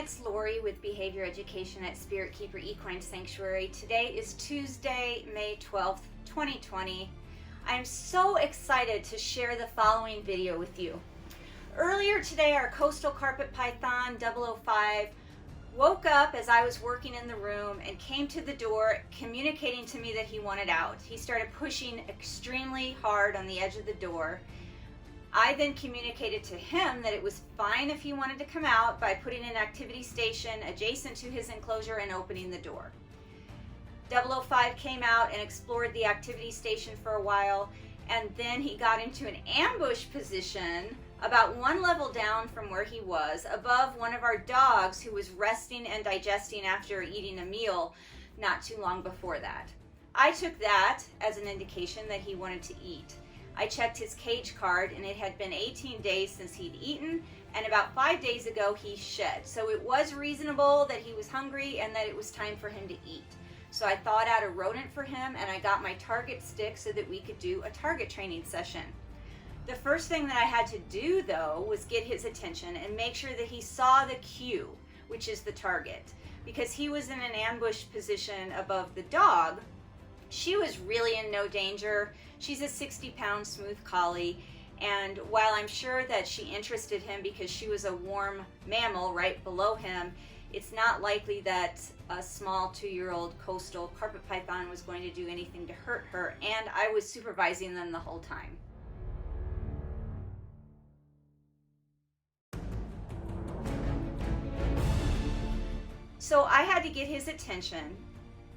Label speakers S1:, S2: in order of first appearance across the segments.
S1: it's Lori with Behavior Education at Spirit Keeper Equine Sanctuary. Today is Tuesday, May 12th, 2020. I'm so excited to share the following video with you. Earlier today, our coastal carpet python 005 woke up as I was working in the room and came to the door communicating to me that he wanted out. He started pushing extremely hard on the edge of the door. I then communicated to him that it was fine if he wanted to come out by putting an activity station adjacent to his enclosure and opening the door. 005 came out and explored the activity station for a while, and then he got into an ambush position about one level down from where he was, above one of our dogs who was resting and digesting after eating a meal not too long before that. I took that as an indication that he wanted to eat. I checked his cage card and it had been 18 days since he'd eaten, and about 5 days ago he shed. So it was reasonable that he was hungry and that it was time for him to eat. So I thawed out a rodent for him and I got my target stick so that we could do a target training session. The first thing that I had to do though was get his attention and make sure that he saw the cue, which is the target. Because he was in an ambush position above the dog, she was really in no danger. She's a 60-pound smooth collie, and while I'm sure that she interested him because she was a warm mammal right below him, it's not likely that a small 2-year-old coastal carpet python was going to do anything to hurt her, and I was supervising them the whole time. So I had to get his attention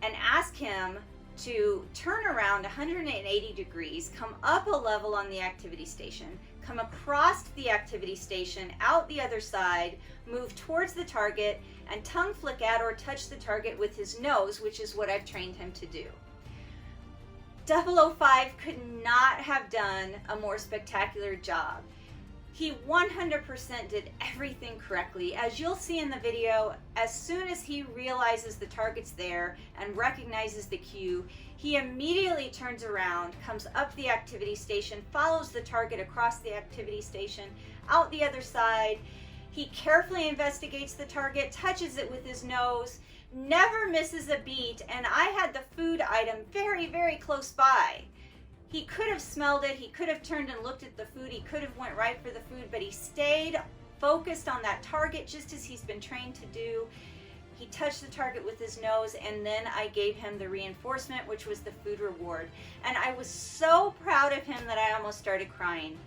S1: and ask him to turn around 180 degrees, come up a level on the activity station, come across the activity station, out the other side, move towards the target, and tongue flick at or touch the target with his nose, which is what I've trained him to do. 005 could not have done a more spectacular job. He 100% did everything correctly. As you'll see in the video, as soon as he realizes the target's there and recognizes the cue, he immediately turns around, comes up the activity station, follows the target across the activity station, out the other side. He carefully investigates the target, touches it with his nose, never misses a beat, and I had the food item very, very close by. He could have smelled it, he could have turned and looked at the food, he could have went right for the food, but he stayed focused on that target just as he's been trained to do. He touched the target with his nose, and then I gave him the reinforcement, which was the food reward. And I was so proud of him that I almost started crying.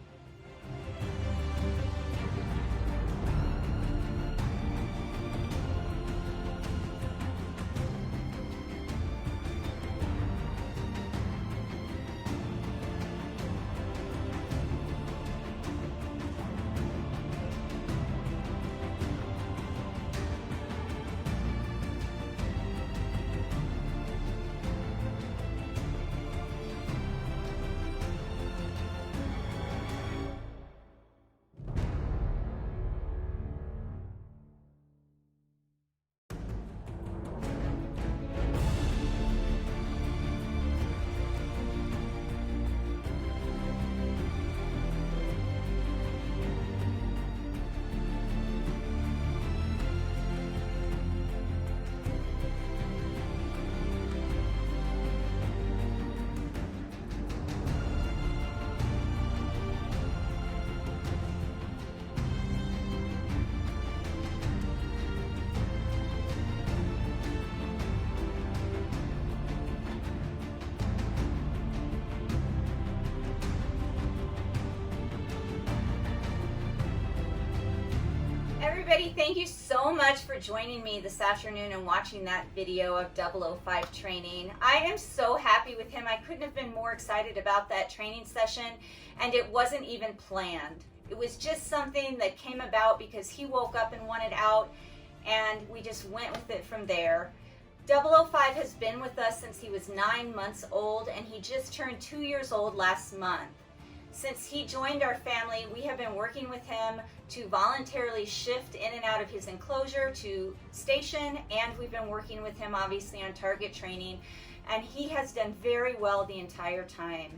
S1: Everybody, thank you so much for joining me this afternoon and watching that video of 005 training. I am so happy with him. I couldn't have been more excited about that training session, and it wasn't even planned. It was just something that came about because he woke up and wanted out, and we just went with it from there. 005 has been with us since he was 9 months old, and he just turned 2 years old last month. Since he joined our family, we have been working with him to voluntarily shift in and out of his enclosure to station, and we've been working with him obviously on target training, and he has done very well the entire time.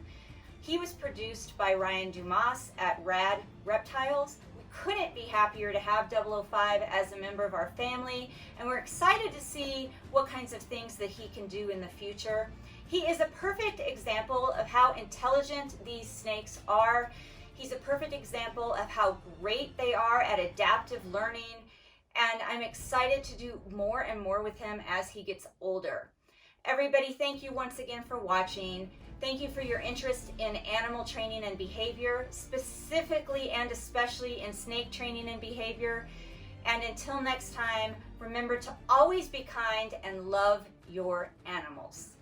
S1: He was produced by Ryan Dumas at RAD Reptiles. We couldn't be happier to have 005 as a member of our family, and we're excited to see what kinds of things that he can do in the future. He is a perfect example of how intelligent these snakes are. He's a perfect example of how great they are at adaptive learning, and I'm excited to do more and more with him as he gets older. Everybody, thank you once again for watching. Thank you for your interest in animal training and behavior, specifically and especially in snake training and behavior. And until next time, remember to always be kind and love your animals.